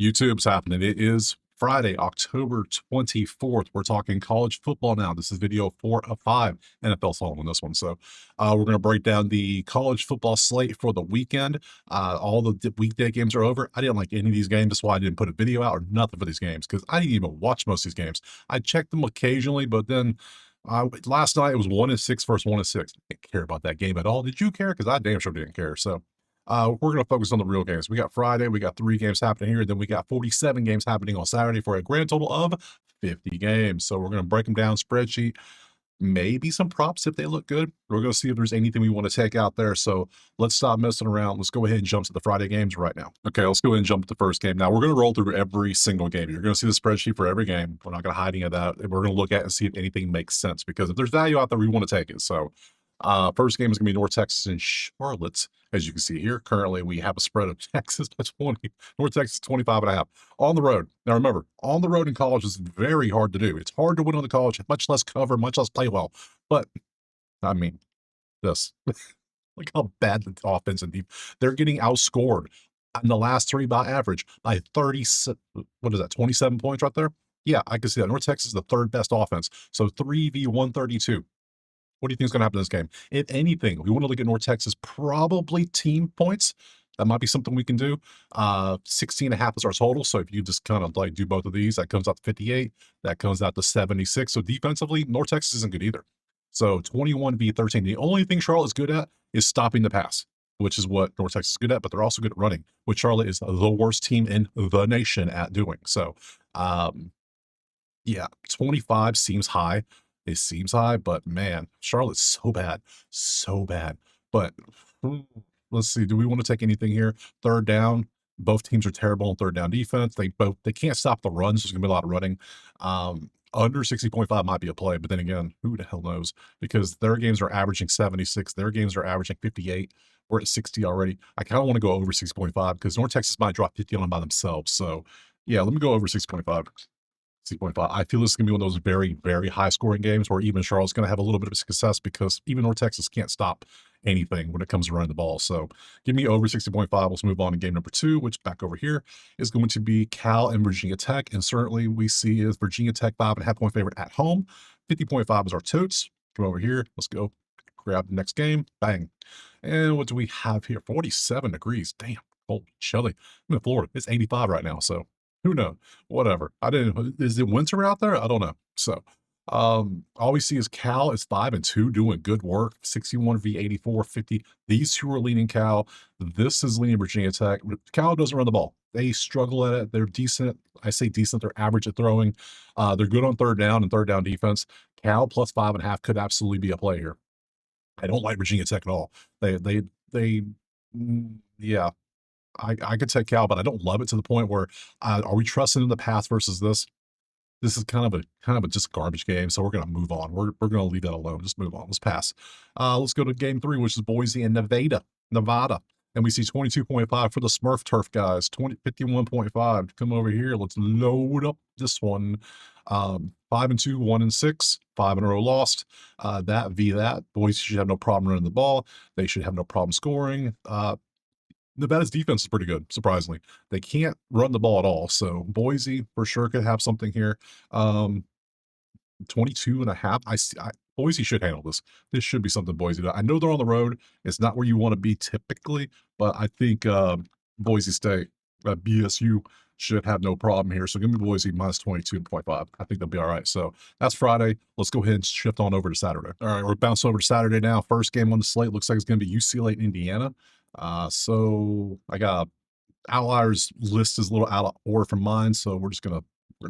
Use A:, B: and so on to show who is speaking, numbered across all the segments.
A: YouTube's happening. It is Friday, October 24th. We're talking college football now. This is video 4 of 5. NFL's on this one. So we're going to break down the college football slate for the weekend. All the weekday games are over. I didn't like any of these games. That's why I didn't put a video out or nothing for these games because I didn't even watch most of these games. I checked them occasionally, but then last night it was 1-6 versus 1-6. I didn't care about that game at all. Did you care? Because I damn sure didn't care. So we're going to focus on the real games. We got Friday, we got 3 games happening here, then we got 47 games happening on Saturday for a grand total of 50 games. So we're going to break them down, spreadsheet, maybe some props if they look good. We're going to see if there's anything we want to take out there. So let's stop messing around. Let's go ahead and jump to the Friday games right now. Okay, let's go ahead and jump to the first game. Now we're going to roll through every single game. You're going to see the spreadsheet for every game. We're not going to hide any of that. We're going to look at and see if anything makes sense because if there's value out there, we want to take it. So first game is going to be North Texas and Charlotte. As you can see here, currently we have a spread of Texas by 20, North Texas 25.5 on the road. Now remember, on the road in college is very hard to do. It's hard to win on the college, much less cover, much less play well. But I mean, this look how bad the offense and they're getting outscored in the last 3 by average by 30. What is that? 27 points right there. Yeah, I can see that. North Texas is the 3rd best offense. So 3v132. What do you think is going to happen in this game? If anything, we want to look at North Texas, probably team points. That might be something we can do. 16.5 is our total. So if you just kind of like do both of these, that comes out to 58. That comes out to 76. So defensively, North Texas isn't good either. So 21v13. The only thing Charlotte's good at is stopping the pass, which is what North Texas is good at, but they're also good at running, which Charlotte is the worst team in the nation at doing. So, yeah, 25 seems high. It seems high, but man, Charlotte's so bad, so bad. But let's see. Do we want to take anything here? 3rd down. Both teams are terrible on 3rd down defense. They can't stop the runs. There's gonna be a lot of running. Under 60.5 might be a play, but then again, who the hell knows? Because their games are averaging 76. Their games are averaging 58. We're at 60 already. I kind of want to go over 6.5 because North Texas might drop 50 on them by themselves. So yeah, let me go over 6.5. 6.5. I feel this is going to be one of those very, very high scoring games where even Charlotte's going to have a little bit of success because even North Texas can't stop anything when it comes to running the ball. So give me over 60.5. Let's move on to game number 2, which back over here is going to be Cal and Virginia Tech. And certainly we see is Virginia Tech 5.5 point favorite at home. 50.5 is our totes. Come over here. Let's go grab the next game. Bang. And what do we have here? 47 degrees. Damn. Cold, chilly. I'm in Florida. It's 85 right now. So who knows? Whatever. I didn't. Is it winter out there? I don't know. So, all we see is Cal is 5-2, doing good work. 61 v 84, 50. These two are leaning Cal. This is leaning Virginia Tech. Cal doesn't run the ball. They struggle at it. They're decent. I say decent. They're average at throwing. They're good on 3rd down and 3rd down defense. Cal plus 5.5 could absolutely be a play here. I don't like Virginia Tech at all. Yeah. I could take Cal, but I don't love it to the point where are we trusting in the pass versus this? This is kind of a just garbage game, so we're gonna move on. We're gonna leave that alone. Just move on. Let's pass. Let's go to game 3, which is Boise and Nevada. And we see 22.5 for the Smurf Turf guys. 51.5. Come over here. Let's load up this one. 5-2, 1-6, 5 in a row lost. That Boise should have no problem running the ball. They should have no problem scoring. Nevada's defense is pretty good, surprisingly. They can't run the ball at all. So Boise for sure could have something here. 22.5. Boise should handle this. This should be something Boise does. I know they're on the road. It's not where you want to be typically, but I think Boise State, BSU should have no problem here. So give me Boise minus 22.5. I think they'll be all right. So that's Friday. Let's go ahead and shift on over to Saturday. All right, we're bouncing over to Saturday now. First game on the slate looks like it's going to be UCLA and Indiana. So I got outliers list is a little out of order from mine, so we're gonna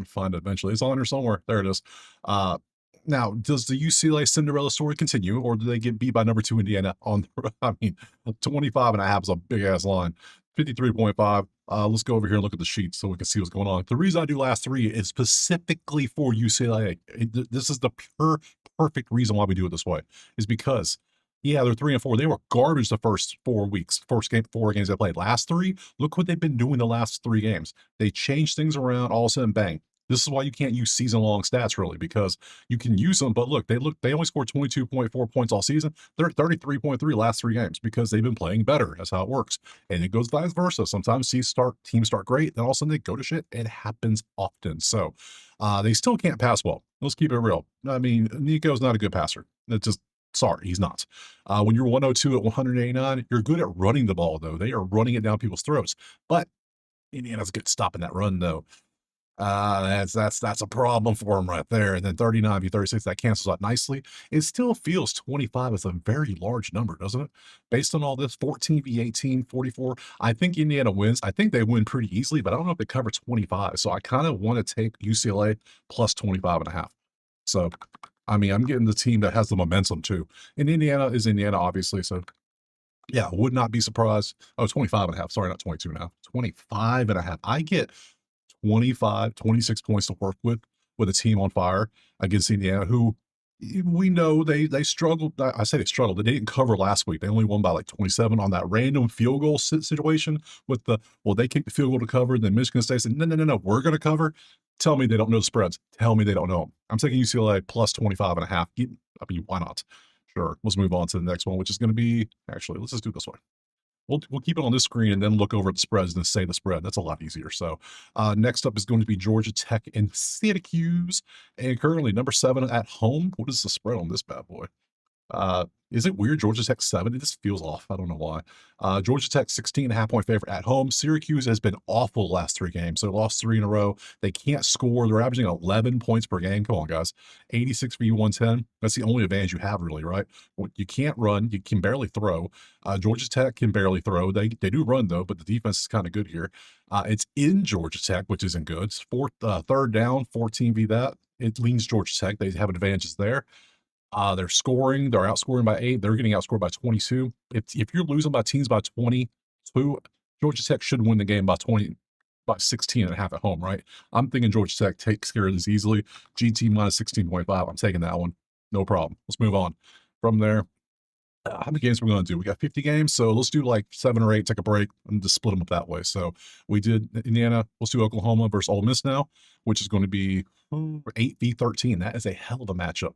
A: find it eventually. It's on here somewhere. There it is. Now, does the UCLA Cinderella story continue, or do they get beat by number 2 Indiana on the, I mean, 25.5 is a big ass line. 53.5. Let's go over here and look at the sheet so we can see what's going on. The reason I do last 3 is specifically for UCLA. This is the perfect reason why we do it this way, is because yeah, they're 3-4. They were garbage the first 4 weeks. First game, 4 games they played. Last 3, look what they've been doing the last 3 games. They changed things around. All of a sudden, bang, This is why you can't use season-long stats really, because you can use them, but they only scored 22.4 points all season. They're at 33.3 last 3 games because they've been playing better. That's how it works. And it goes vice versa. Sometimes teams start great, then all of a sudden they go to shit. It happens often. So, they still can't pass well. Let's keep it real. I mean, Nico's not a good passer. It's just sorry, he's not. When you're 102 at 189, you're good at running the ball, though. They are running it down people's throats. But Indiana's good at stopping that run, though. That's a problem for him right there. And then 39 v 36, that cancels out nicely. It still feels 25 is a very large number, doesn't it? Based on all this, 14 v 18, 44. I think Indiana wins. I think they win pretty easily, but I don't know if they cover 25. So I kind of want to take UCLA plus 25.5. So, I mean, I'm getting the team that has the momentum too. And Indiana is Indiana, obviously. So, yeah, would not be surprised. Oh, 25.5. Sorry, not 22 now. 25.5. I get 25, 26 points to work with a team on fire against Indiana, who we know they struggled. I say they struggled. They didn't cover last week. They only won by like 27 on that random field goal situation with they kicked the field goal to cover. Then Michigan State said, no, we're going to cover. Tell me they don't know the spreads. Tell me they don't know them. I'm taking UCLA plus 25.5. I mean, why not? Sure. Let's move on to the next one, which is going to be, actually, let's just do it this way. We'll keep it on this screen and then look over at the spreads and say the spread. That's a lot easier. So, next up is going to be Georgia Tech and Syracuse, and currently number 7 at home. What is the spread on this bad boy? Is it weird? Georgia Tech 7. It just feels off. I don't know why. Georgia Tech 16.5-point favorite at home. Syracuse has been awful the last 3 games. So they lost 3 in a row. They can't score. They're averaging 11 points per game. Come on, guys. 86 v 110. That's the only advantage you have, really, right? Well, you can't run. You can barely throw. Georgia Tech can barely throw. They do run though, but the defense is kind of good here. It's in Georgia Tech, which isn't good. It's third down, 14 v that. It leans Georgia Tech. They have advantages there. They're scoring. They're outscoring by 8. They're getting outscored by 22. If you're losing by teams by 22, Georgia Tech should win the game by 16.5 at home, right? I'm thinking Georgia Tech takes care of this easily. GT minus 16.5. I'm taking that one. No problem. Let's move on. From there, how many games are we going to do? We got 50 games, so let's do like 7 or 8, take a break, and just split them up that way. So we did Indiana. Let's do Oklahoma versus Ole Miss now, which is going to be 8 v 13. That is a hell of a matchup.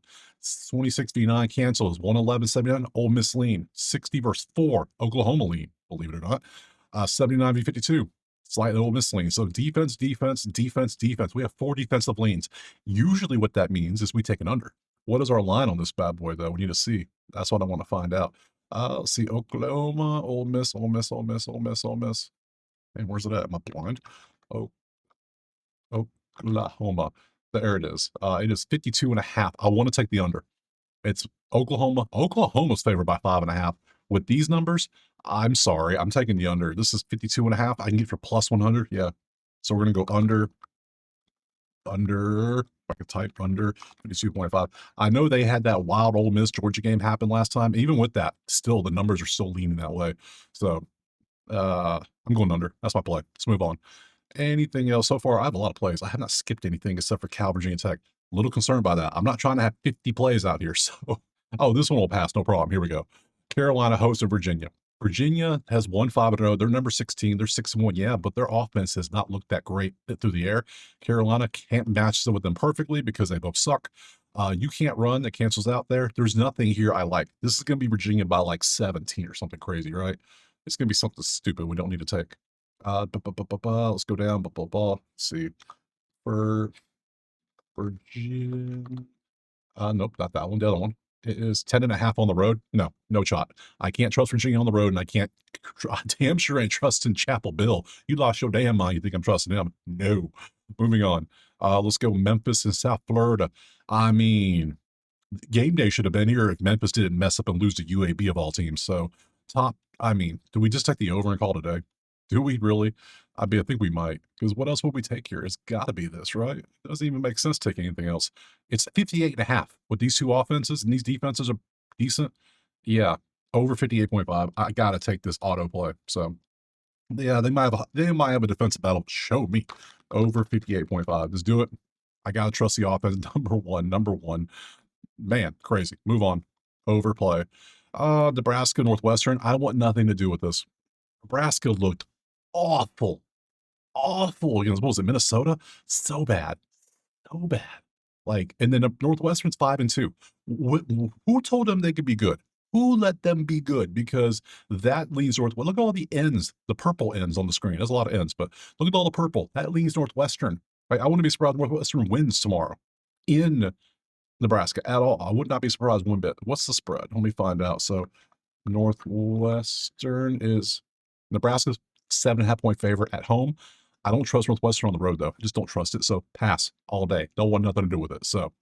A: 26 v 9 cancels, 111-79. Ole Miss lean. 60 versus 4. Oklahoma lean, believe it or not. 79 v 52. Slightly Ole Miss lean. So defense, defense, defense, defense. We have 4 defensive leans. Usually what that means is we take an under. What is our line on this bad boy, though? We need to see. That's what I want to find out. Let's see. Oklahoma, Ole Miss, Ole Miss, Ole Miss, Ole Miss, Ole Miss. And where's it at? Am I blind? Oh, Oklahoma. There it is. It is 52.5. I want to take the under. It's Oklahoma. Oklahoma's favored by 5.5. With these numbers, I'm sorry. I'm taking the under. This is 52.5. I can get for plus 100. Yeah. So we're going to go under. I could type under 52.5. I know they had that wild Ole Miss Georgia game happen last time. Even with that, still the numbers are still leaning that way. So I'm going under. That's my play. Let's move on. Anything else so far? I have a lot of plays. I have not skipped anything except for Cal Virginia Tech. A little concerned by that. I'm not trying to have 50 plays out here. So, oh, this one will pass. No problem. Here we go. Carolina hosted Virginia. Virginia has won 5 in a row. They're number 16. They're 6-1. Yeah, but their offense has not looked that great through the air. Carolina can't match with them perfectly because they both suck. You can't run. That cancels out there. There's nothing here I like. This is going to be Virginia by like 17 or something crazy, right? It's going to be something stupid we don't need to take. Let's go down. Let's see. For Virginia. Nope, not that one. The other one. It is 10.5 on the road. No shot. I can't trust Virginia on the road, and I can't. Damn sure ain't trusting Chapel Bill. You lost your damn mind. You think I'm trusting him? No. Moving on. Let's go Memphis and South Florida. I mean, game day should have been here if Memphis didn't mess up and lose to UAB of all teams. So do we just take the over and call it a day? Do we really? I think we might, because what else would we take here? It's got to be this, right? It doesn't even make sense taking anything else. It's 58.5 with these 2 offenses, and these defenses are decent. Yeah, over 58.5. I got to take this auto play. So, yeah, they might have a defensive battle. Show me over 58.5. Just do it. I got to trust the offense. Number one. Man, crazy. Move on. Overplay. Nebraska, Northwestern. I want nothing to do with this. Nebraska looked awful against, what was it, Minnesota? So bad. so bad. Like, and then Northwestern's 5-2. Who told them they could be good? Who let them be good? Because that leaves Northwestern. Look at all the ends, the purple ends on the screen. There's a lot of ends, but look at all the purple. That leaves Northwestern. Right? I wouldn't be surprised if Northwestern wins tomorrow in Nebraska at all. I would not be surprised one bit. What's the spread? Let me find out. So Northwestern is Nebraska's 7.5-point favorite at home. I don't trust Northwestern on the road, though. I just don't trust it. So pass all day. Don't want nothing to do with it. So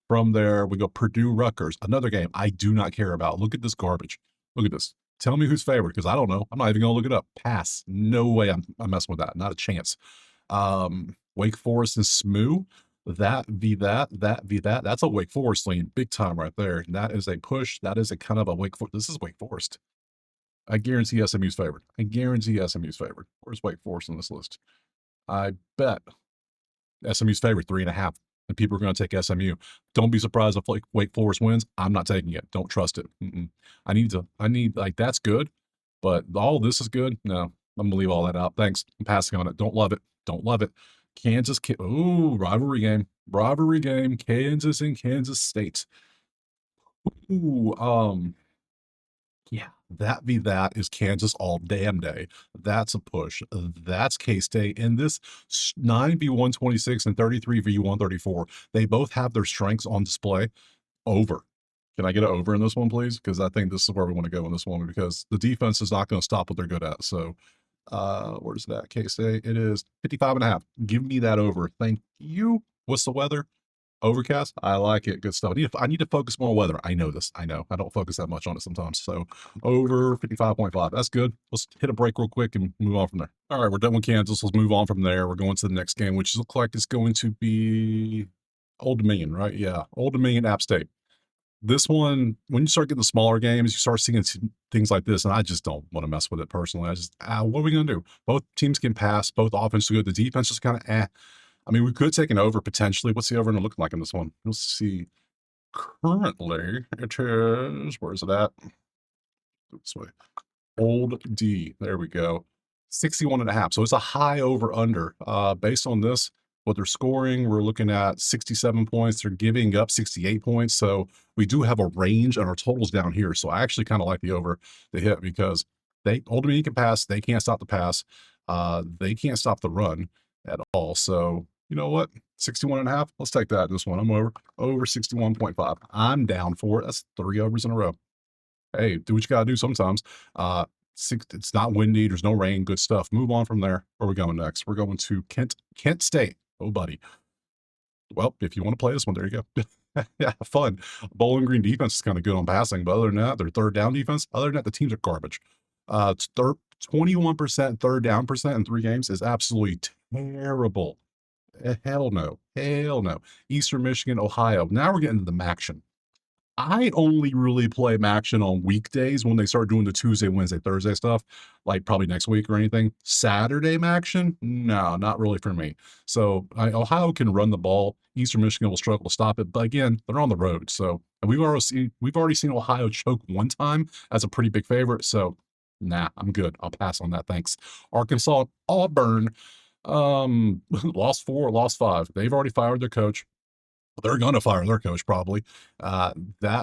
A: from there, we go Purdue Rutgers, another game I do not care about. Look at this garbage. Look at this. Tell me who's favored because I don't know. I'm not even going to look it up. Pass. No way I'm messing with that. Not a chance. Wake Forest and SMU. That v that, that v that. That's a Wake Forest lean, big time right there. That is a push. That is a kind of a Wake Forest. This is Wake Forest. I guarantee SMU's favored. I guarantee SMU's favored. Where's Wake Forest on this list? I bet SMU's favored 3.5, and people are going to take SMU. Don't be surprised if like Wake Forest wins. I'm not taking it. Don't trust it. I need like that's good, but all this is good. No, I'm gonna leave all that out. Thanks. I'm passing on it. Don't love it. Don't love it. Kansas. Ooh, rivalry game. Rivalry game. Kansas and Kansas State. Ooh, yeah, that is Kansas all damn day. That's a push. That's K-State. And this 9v126 and 33v134, they both have their strengths on display. Over. Can I get an over in this one, please? Because I think this is where we want to go in this one because the defense is not going to stop what they're good at. So where's that? K-State. It is 55.5. Give me that over. Thank you. What's the weather? Overcast. I like it. Good stuff. I need to focus more on weather. I know this. I know. I don't focus that much on it sometimes. So over 55.5. That's good. Let's hit a break real quick and move on from there. All right, we're done with Kansas. Let's move on from there. We're going to the next game, which looks like it's going to be Old Dominion, right? Yeah. Old Dominion, App State. This one, when you start getting the smaller games, you start seeing things like this, and I just don't want to mess with it personally. I just, what are we going to do? Both teams can pass. Both offenses are good. The defense is kind of I mean, we could take an over potentially. What's the over looking like in this one? Let's see. Currently, it is, where is it at? This way. Old D. There we go. 61.5. So it's a high over under. Based on this, what they're scoring, we're looking at 67 points. They're giving up 68 points. So we do have a range and our totals down here. So I actually kind of like the over the hit because Old Dominion can pass. They can't stop the pass. They can't stop the run at all. So you know what? 61.5. Let's take that. This one. I'm over 61.5. I'm down for it. That's 3 overs in a row. Hey, do what you gotta do sometimes. It's not windy. There's no rain. Good stuff. Move on from there. Where are we going next? We're going to Kent State. Oh, buddy. Well, if you want to play this one, there you go. Yeah, fun. Bowling Green defense is kind of good on passing, but other than that, their third down defense. Other than that, the teams are garbage. 21% third down percent in 3 games is absolutely terrible. Hell no. Hell no. Eastern Michigan, Ohio. Now we're getting to the Maction. I only really play Maction on weekdays when they start doing the Tuesday, Wednesday, Thursday stuff, like probably next week or anything. Saturday Maction? No, not really for me. So Ohio can run the ball. Eastern Michigan will struggle to stop it. But again, they're on the road. So we've already seen Ohio choke one time as a pretty big favorite. So nah, I'm good. I'll pass on that. Thanks. Arkansas, Auburn. Lost 4, lost 5. They've already fired their coach. They're gonna fire their coach probably. They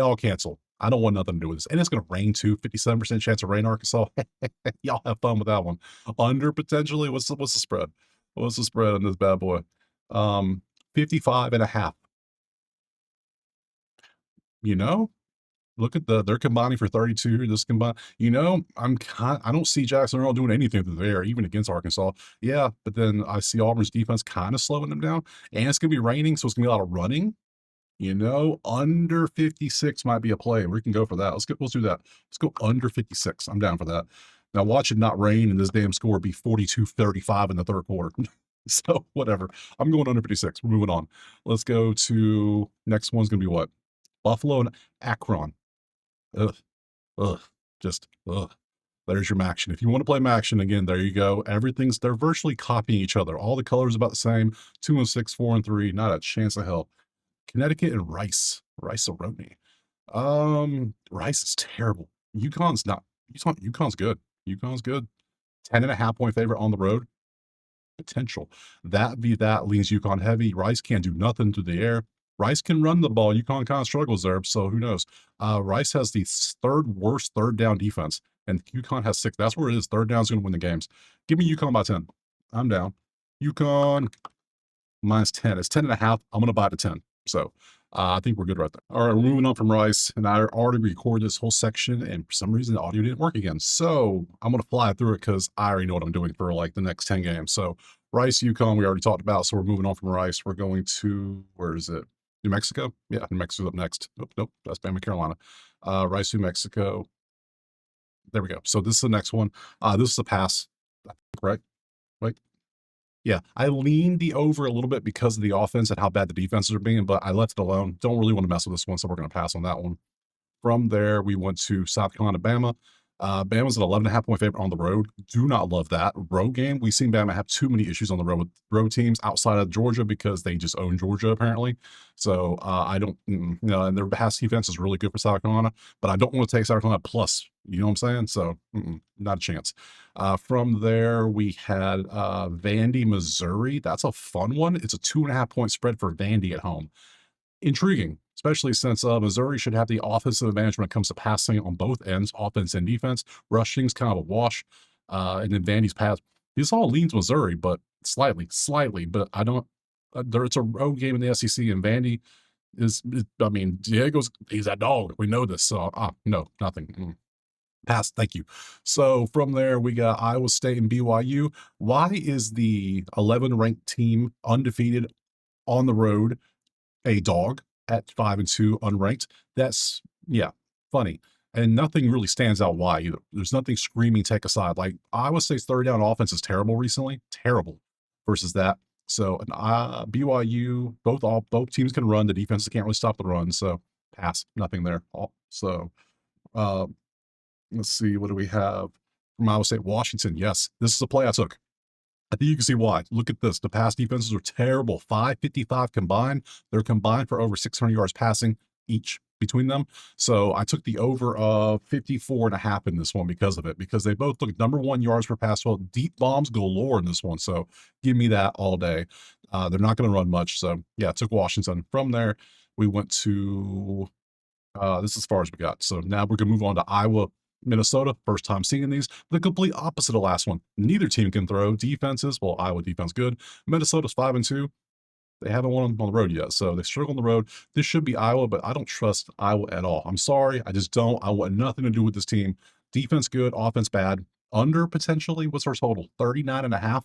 A: all cancel. I don't want nothing to do with this. And it's gonna rain too. 57% chance of rain, Arkansas. Y'all have fun with that one. Under potentially. What's the spread? What's the spread on this bad boy? 55.5. You know, look at they're combining for 32. This combine, I don't see Jackson Earl doing anything there, even against Arkansas. Yeah, but then I see Auburn's defense kind of slowing them down, and it's gonna be raining, so it's gonna be a lot of running. Under 56 might be a play. We can go for that. Let's do that. Let's go under 56. I'm down for that. Now watch it not rain and this damn score be 42-35 in the third quarter. So whatever. I'm going under 56. We're moving on. Let's go to next one's gonna be what? Buffalo and Akron. Ugh, ugh, just ugh. There's your Maction. If you want to play Maction again, there you go. They're virtually copying each other. All the colors about the same. 2-6, 4-3. Not a chance of hell. Connecticut and Rice-A-Roni. Rice is terrible. UConn's not. UConn's good. UConn's good. 10.5 point favorite on the road. potential. That be that leans UConn heavy. Rice can't do nothing through the air. Rice can run the ball. UConn kind of struggles there, so who knows? Rice has the third worst third down defense, and UConn has 6. That's where it is. Third down's going to win the games. Give me UConn by 10. I'm down. UConn minus 10. It's 10.5. I'm going to buy it at 10. So I think we're good right there. All right, we're moving on from Rice, and I already recorded this whole section, and for some reason the audio didn't work again. So I'm going to fly through it because I already know what I'm doing for like the next 10 games. So Rice, UConn, we already talked about. So we're moving on from Rice. We're going to, where is it? New Mexico? Yeah, New Mexico's up next. Nope, that's Bama, Carolina. Rice, New Mexico. There we go. So this is the next one. This is a pass, I think, right? Right? Yeah, I leaned the over a little bit because of the offense and how bad the defenses are being, but I left it alone. Don't really want to mess with this one, so we're going to pass on that one. From there, we went to South Carolina, Bama. Bama's an 11.5-point favorite on the road. Do not love that road game. We've seen Bama have too many issues on the road with road teams outside of Georgia because they just own Georgia apparently. So I don't, and their pass defense is really good for South Carolina, but I don't want to take South Carolina plus. You know what I'm saying? So not a chance. From there, we had Vandy, Missouri. That's a fun one. It's a 2.5-point spread for Vandy at home. Intriguing, especially since Missouri should have the offensive advantage when it comes to passing on both ends, offense and defense. Rushing's kind of a wash. And then Vandy's pass. This all leans Missouri, but slightly. But I don't. It's a road game in the SEC, and Vandy I mean, he's that dog. We know this. So no, nothing. Pass. Thank you. So from there, we got Iowa State and BYU. Why is the 11 ranked team undefeated on the road a dog at 5-2 unranked? That's funny. And nothing really stands out why either. There's nothing screaming take a side. Like Iowa State's third down offense is terrible recently. Terrible versus that. So BYU, both teams can run. The defenses can't really stop the run. So pass. Nothing there. So let's see, what do we have from Iowa State? Washington. Yes, this is a play I took. I think you can see why. Look at this. The pass defenses are terrible. 555 combined. They're combined for over 600 yards passing each between them. So I took the over of 54.5 in this one because of it, because they both look number 1 yards per pass. Well, deep bombs galore in this one. So give me that all day. They're not going to run much. So yeah, I took Washington. From there, we went to, this is as far as we got. So now we're going to move on to Iowa, Minnesota. First time seeing these. The complete opposite of last one. Neither team can throw. Defenses, well, Iowa defense good. Minnesota's 5-2. They haven't won on the road yet, so they struggle on the road. This should be Iowa, but I don't trust Iowa at all. I'm sorry, I just don't. I want nothing to do with this team. Defense good, offense bad. Under potentially, what's our total? 39.5.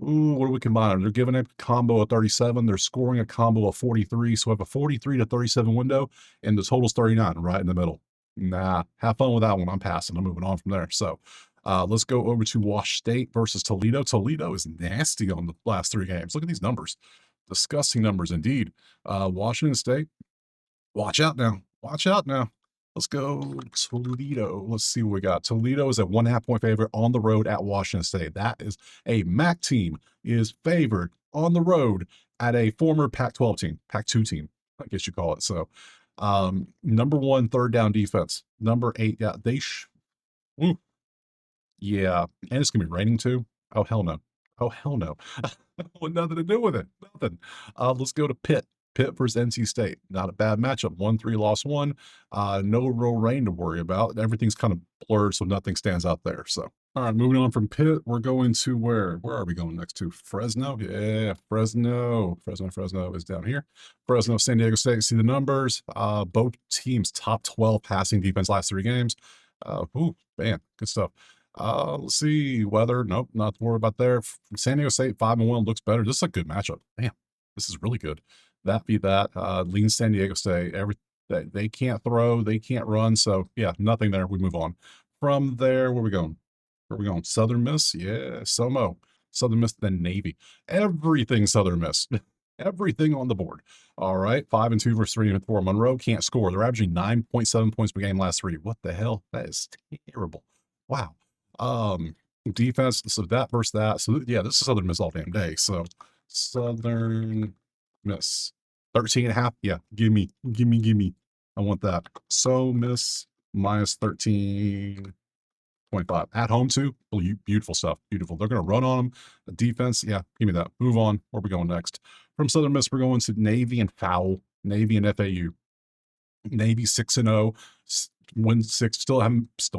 A: Ooh, what are we combining? They're giving a combo of 37. They're scoring a combo of 43. So we have a 43 to 37 window, and the total's 39, right in the middle. Nah, have fun with that one. I'm passing. I'm moving on from there. So let's go over to Wash State versus Toledo. Toledo is nasty on the last 3 games. Look at these numbers. Disgusting numbers indeed. Washington State, watch out now. Watch out now. Let's go Toledo. Let's see what we got. Toledo is a 1.5-point favorite on the road at Washington State. That is a MAC team is favored on the road at a former Pac-12 team, Pac-2 team, I guess you call it. So number 1 third down defense. Number 8, yeah, and it's gonna be raining too. Oh hell no. Oh hell no. Want nothing to do with it. Nothing. Let's go to Pitt. Pitt versus NC State. Not a bad matchup. 1-3 lost 1. No real rain to worry about. Everything's kind of blurred, so nothing stands out there. So all right, moving on from Pitt, we're going to where? Where are we going next to? Fresno? Yeah, Fresno. Fresno is down here. Fresno, San Diego State. See the numbers. Both teams top 12 passing defense last 3 games. Man, good stuff. Let's see. Weather. Nope, not to worry about there. San Diego State 5-1 looks better. This is a good matchup. Damn, this is really good. That be that. Lean San Diego State. They can't throw, they can't run. So yeah, nothing there. We move on. From there, where are we going? Where are we going? Southern Miss? Yeah, SoMo. Southern Miss, then Navy. Everything Southern Miss. Everything on the board. All right. 5-2 versus 3-4. Monroe can't score. They're averaging 9.7 points per game last 3. What the hell? That is terrible. Wow. Defense. So that versus that. So yeah, this is Southern Miss all damn day. So Southern Miss 13.5. Yeah, give me. I want that. So Miss minus 13. 5.5. At home, too. Beautiful stuff. Beautiful. They're going to run on them. The defense, yeah, give me that. Move on. Where are we going next? From Southern Miss, we're going to Navy and Foul. Navy and FAU. Navy 6-0, win 6, still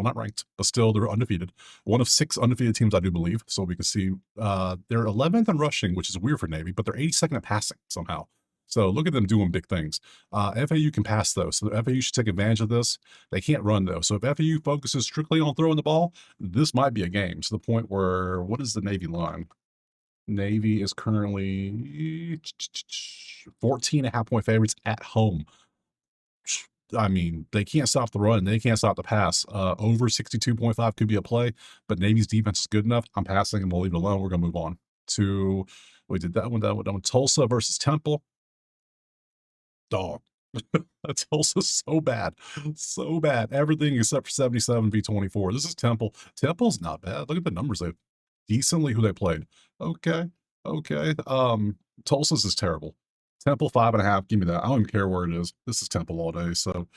A: not ranked, but still they're undefeated. One of 6 undefeated teams, I do believe. So we can see they're 11th in rushing, which is weird for Navy, but they're 82nd at passing somehow. So look at them doing big things. FAU can pass though, so FAU should take advantage of this. They can't run though, so if FAU focuses strictly on throwing the ball, this might be a game to the point where, what is the Navy line? Navy is currently 14.5-point favorites at home. I mean, they can't stop the run. They can't stop the pass. Over 62.5 could be a play, but Navy's defense is good enough. I'm passing and we'll leave it alone. We're going to move on to, we did that one. Tulsa versus Temple. Dog. Tulsa's so bad. So bad. Everything except for 77 v 24. This is Temple. Temple's not bad. Look at the numbers. They decently who they played. Okay. Tulsa's is terrible. Temple 5.5. Give me that. I don't even care where it is. This is Temple all day. So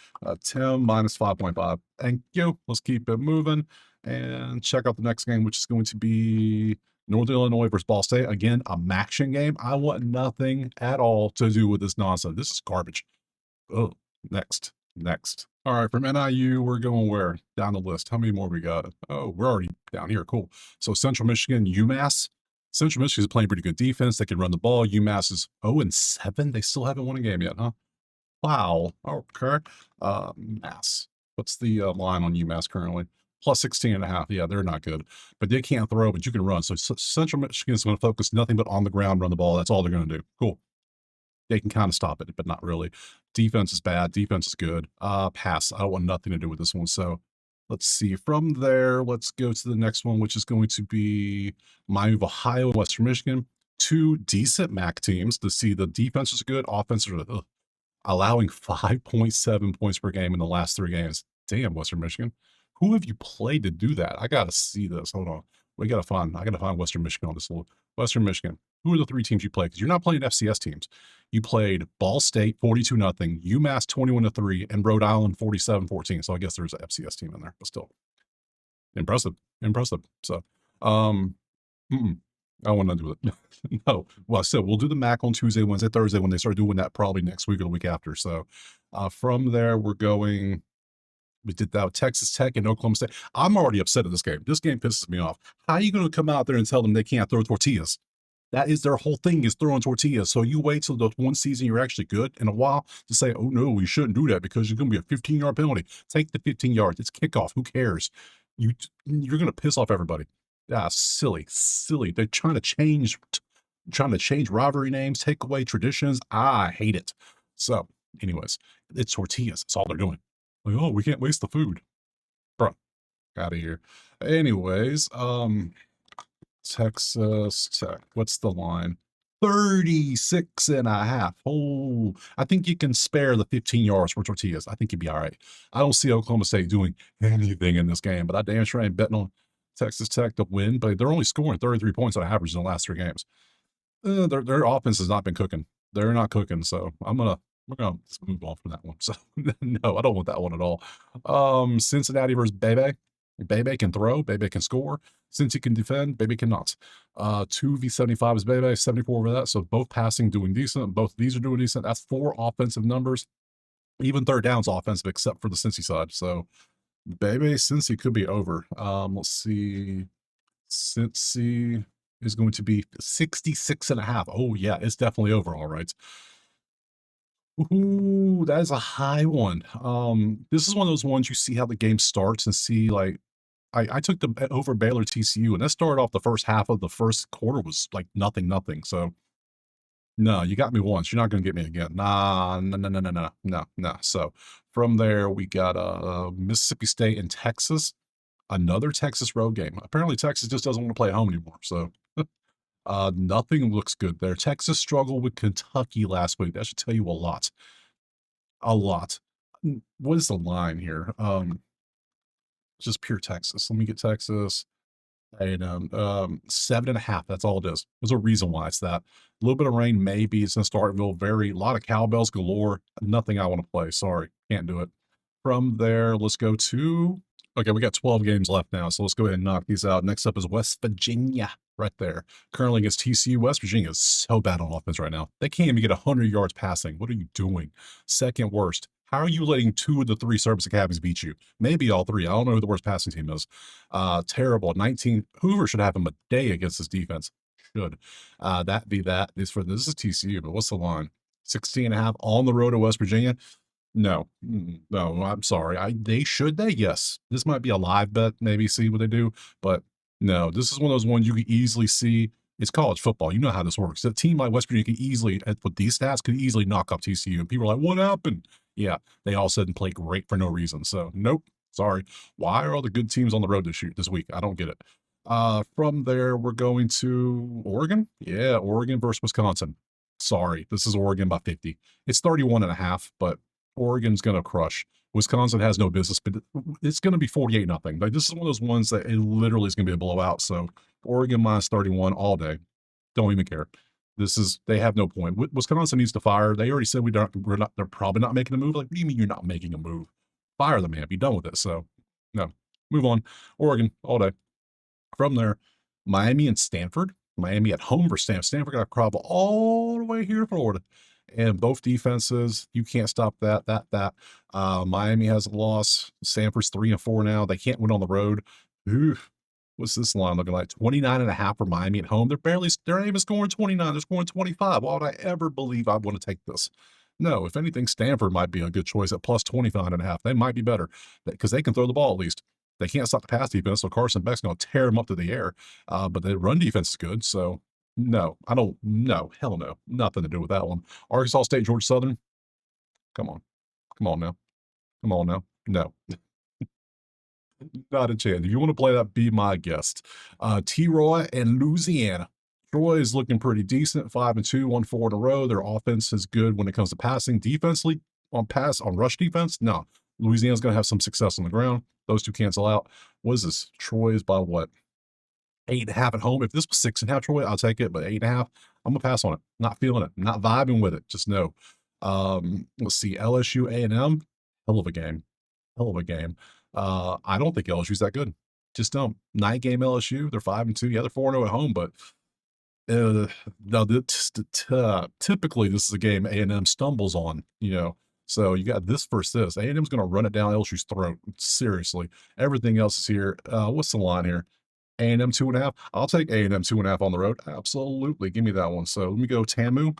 A: Tim minus 5.5. Thank you. Let's keep it moving and check out the next game, which is going to be Northern Illinois versus Ball State. Again, a matching game. I want nothing at all to do with this nonsense. This is garbage. Oh, next. All right, from NIU, we're going where? Down the list. How many more we got? Oh, we're already down here. Cool. So Central Michigan, UMass. Central Michigan is playing pretty good defense. They can run the ball. UMass is 0-7. They still haven't won a game yet, huh? Wow. Okay. Mass. What's the line on UMass currently? Plus 16.5. Yeah, they're not good. But they can't throw, but you can run. So Central Michigan is going to focus nothing but on the ground, run the ball. That's all they're going to do. Cool. They can kind of stop it, but not really. Defense is bad. Defense is good. Pass. I don't want nothing to do with this one. So let's see. From there, let's go to the next one, which is going to be Miami of Ohio and Western Michigan. 2 decent MAC teams to see the defense is good. Offense is allowing 5.7 points per game in the last 3 games. Damn, Western Michigan. Who have you played to do that? I got to see this. Hold on. I got to find Western Michigan on this little. Western Michigan. Who are the 3 teams you played? Because you're not playing FCS teams. You played Ball State 42-0, UMass 21-3, and Rhode Island 47-14. So I guess there's an FCS team in there, but still impressive. So, I want to do it. No. Well, I said we'll do the MAC on Tuesday, Wednesday, Thursday when they start doing that, probably next week or the week after. So, from there we're going. We did that with Texas Tech and Oklahoma State. I'm already upset at this game. This game pisses me off. How are you going to come out there and tell them they can't throw tortillas? That is their whole thing, is throwing tortillas. So you wait till the one season you're actually good in a while to say, oh no, we shouldn't do that because it's going to be a 15-yard penalty. Take the 15 yards. It's kickoff. Who cares? You're going to piss off everybody. Yeah, silly. They're trying to change rivalry names, take away traditions. I hate it. So anyways, it's tortillas. That's all they're doing. Like, oh, we can't waste the food. Bro, out of here. Anyways, Texas Tech. What's the line? 36.5. Oh, I think you can spare the 15 yards for tortillas. I think you'd be all right. I don't see Oklahoma State doing anything in this game, but I damn sure ain't betting on Texas Tech to win. But they're only scoring 33 points on average in the last 3 games. Their offense has not been cooking. They're not cooking, so we're gonna move on from that one. So no, I don't want that one at all. Cincinnati versus Bebe. Bebe can throw, Bebe can score. Cincy can defend, Bebe cannot. 2v75 is Bebe, 74 over that. So both passing doing decent. Both of these are doing decent. That's 4 offensive numbers. Even third down's offensive, except for the Cincy side. So Bebe, Cincy could be over. Let's see. Cincy is going to be 66.5. Oh yeah, it's definitely over. All right. Ooh, that is a high one. This is one of those ones you see how the game starts and see, like, I took the over Baylor TCU, and that started off the first half of the first quarter was like nothing. So no, you got me once. You're not going to get me again. Nah, no. So from there, we got Mississippi State and Texas, another Texas road game. Apparently, Texas just doesn't want to play at home anymore. So nothing looks good there. Texas struggled with Kentucky last week. That should tell you a lot. What is the line here? Just pure Texas. Let me get Texas. And 7.5. That's all it is. There's a reason why it's that. A little bit of rain, maybe. It's in Starkville. A lot of cowbells galore. Nothing I want to play. Sorry, can't do it. From there, let's go to Okay, we got 12 games left now, so let's go ahead and knock these out. Next up is West Virginia, right there. Currently against TCU. West Virginia is so bad on offense right now. They can't even get 100 yards passing. What are you doing? Second worst. How are you letting two of the three service academies beat you? Maybe all three. I don't know who the worst passing team is. Terrible. 19. Hoover should have him a day against this defense. Should. That be that. This is TCU, but what's the line? 16 and a half on the road to West Virginia. No, no, I'm sorry. They should they? Yes. This might be a live bet, maybe see what they do, but no, this is one of those ones you can easily see. It's college football. You know how this works. A team like West Virginia can easily, with these stats, could easily knock off TCU. And people are like, what happened? Yeah, they all said and play great for no reason. So nope, sorry. Why are all the good teams on the road this week? I don't get it. From there, we're going to Oregon. Yeah, Oregon versus Wisconsin. Sorry, this is Oregon by 50. It's 31 and a half, but Oregon's going to crush. Wisconsin has no business, but it's going to be 48 nothing. Like, this is one of those ones that it literally is going to be a blowout. So Oregon minus 31 all day. Don't even care. They have no point. Wisconsin needs to fire. They already said they're probably not making a move. Like, what do you mean you're not making a move? Fire the man. Be done with it. So no, move on. Oregon all day. From there, Miami and Stanford. Miami at home for Stanford. Stanford got to travel all the way here to Florida. And both defenses, you can't stop that. Miami has a loss. Stanford's 3-4 now. They can't win on the road. Oof. What's this line looking like? 29 and a half for Miami at home. They're not even scoring 29. They're scoring 25. Why would I ever believe I want to take this? No, if anything, Stanford might be a good choice at plus 25 and a half. They might be better because they can throw the ball at least. They can't stop the pass defense, so Carson Beck's going to tear them up to the air. But the run defense is good, so no, I don't. No, hell no, nothing to do with that one. Arkansas State, Georgia Southern. Come on, come on now, come on now. No, not a chance. If you want to play that, be my guest. T-Roy and Louisiana. Troy is looking pretty decent, 5-2, 1-4 in a row. Their offense is good when it comes to passing. Defensively, on rush defense, no. Louisiana's going to have some success on the ground. Those two cancel out. What is this? Troy is by what? 8.5 at home. If this was 6.5, Troy, I'll take it. But 8.5, I'm gonna pass on it. Not feeling it. Not vibing with it. Just no. Let's see. LSU A&M. Hell of a game. Hell of a game. I don't think LSU's that good. Just don't. Night game LSU. They're 5-2. Yeah, they're 4-0 at home, but no, typically this is a game A&M stumbles on, So you got this versus this. A&M's going to run it down LSU's throat. Seriously. Everything else is here. What's the line here? A&M 2.5. I'll take A&M 2.5 on the road. Absolutely. Give me that one. So let me go TAMU.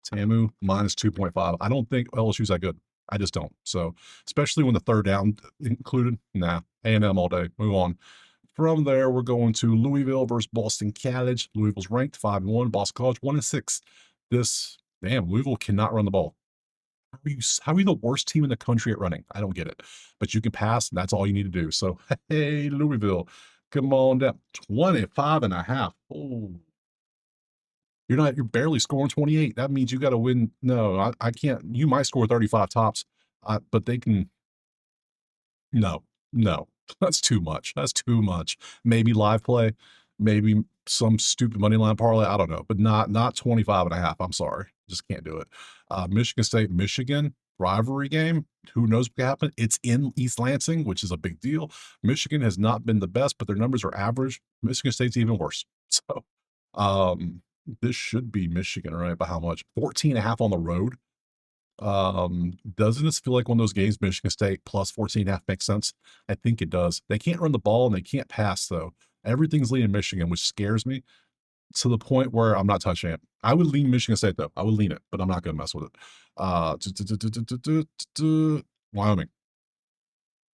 A: TAMU minus 2.5. I don't think LSU's that good. I just don't. So especially when the third down included, nah. A&M all day. Move on. From there, we're going to Louisville versus Boston College. Louisville's ranked 5-1. Boston College 1-6. Louisville cannot run the ball. How are you the worst team in the country at running? I don't get it. But you can pass, and that's all you need to do. So, hey, Louisville, come on down. 25.5. Oh, you're barely scoring 28. That means you got to win. No, I can't. You might score 35 tops, but they can. No, no, that's too much. That's too much. Maybe live play, maybe some stupid money line parlay. I don't know, but not 25.5. I'm sorry. Just can't do it. Michigan State, Michigan rivalry game. Who knows what can happen? It's in East Lansing, which is a big deal. Michigan has not been the best, but their numbers are average. Michigan State's even worse. So, this should be Michigan, right? By how much? 14.5 on the road. Doesn't this feel like one of those games, Michigan State plus 14.5 makes sense? I think it does. They can't run the ball and they can't pass, though. Everything's leaning Michigan, which scares me to the point where I'm not touching it. I would lean Michigan State, though. I would lean it, but I'm not going to mess with it. Wyoming.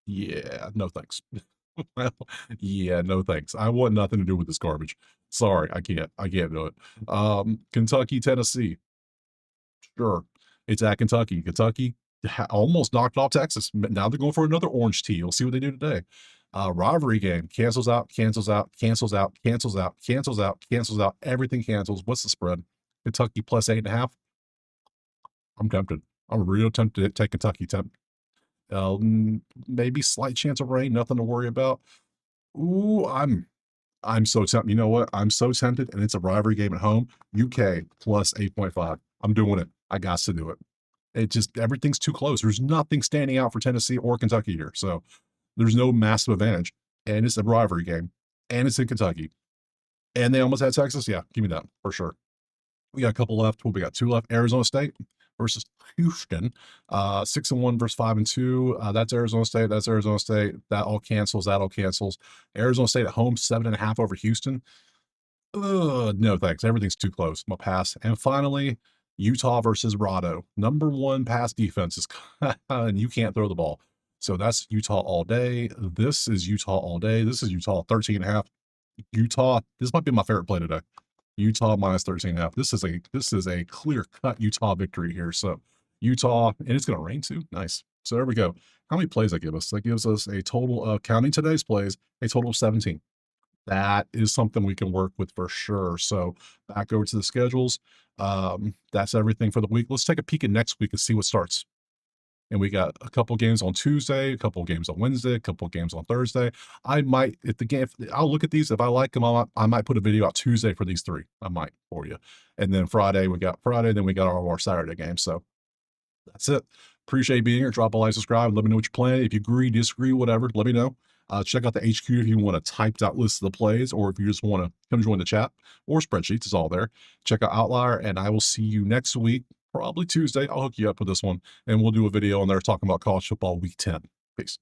A: Yeah, no thanks. Well, yeah, no thanks. I want nothing to do with this garbage. Sorry, I can't. I can't do it. Kentucky, Tennessee. Sure. It's at Kentucky. Kentucky almost knocked off Texas. Now they're going for another orange tea. We'll see what they do today. Rivalry game. Cancels out, cancels out, cancels out, cancels out, cancels out, cancels out. Everything cancels. What's the spread? Kentucky plus 8.5. I'm tempted. I'm real tempted to take Kentucky. Maybe slight chance of rain. Nothing to worry about. Ooh, I'm so tempted. You know what? I'm so tempted, and it's a rivalry game at home. UK plus 8.5. I'm doing it. I got to do it. Everything's too close. There's nothing standing out for Tennessee or Kentucky here. So There's no massive advantage, and it's a rivalry game, and it's in Kentucky, and they almost had Texas. Yeah, give me that for sure. We got a couple left. Well, we got two left. Arizona State versus Houston. 6-1 versus 5-2. That's Arizona State. That's Arizona State. That all cancels. That all cancels. Arizona State at home, 7.5 over Houston. No thanks. Everything's too close. I'm a pass. And finally, Utah versus Rado. Number one pass defense is, and you can't throw the ball. So that's Utah all day. This is Utah all day. This is Utah 13.5. Utah, this might be my favorite play today. Utah minus 13.5. This is a clear-cut Utah victory here. So Utah, and it's going to rain too. Nice. So there we go. How many plays that give us? That gives us a total of, counting today's plays, a total of 17. That is something we can work with for sure. So back over to the schedules. That's everything for the week. Let's take a peek at next week and see what starts. And we got a couple games on Tuesday, a couple games on Wednesday, a couple games on Thursday. I might, I'll look at these. If I like them, I might put a video out Tuesday for these three. I might for you. And then Friday, then we got all of our Saturday games. So that's it. Appreciate being here. Drop a like, subscribe. Let me know what you're playing. If you agree, disagree, whatever, let me know. Check out the HQ if you want a typed out list of the plays, or if you just want to come join the chat or spreadsheets, it's all there. Check out Outlier, and I will see you next week, probably Tuesday. I'll hook you up with this one, and we'll do a video on there talking about college football week 10. Peace.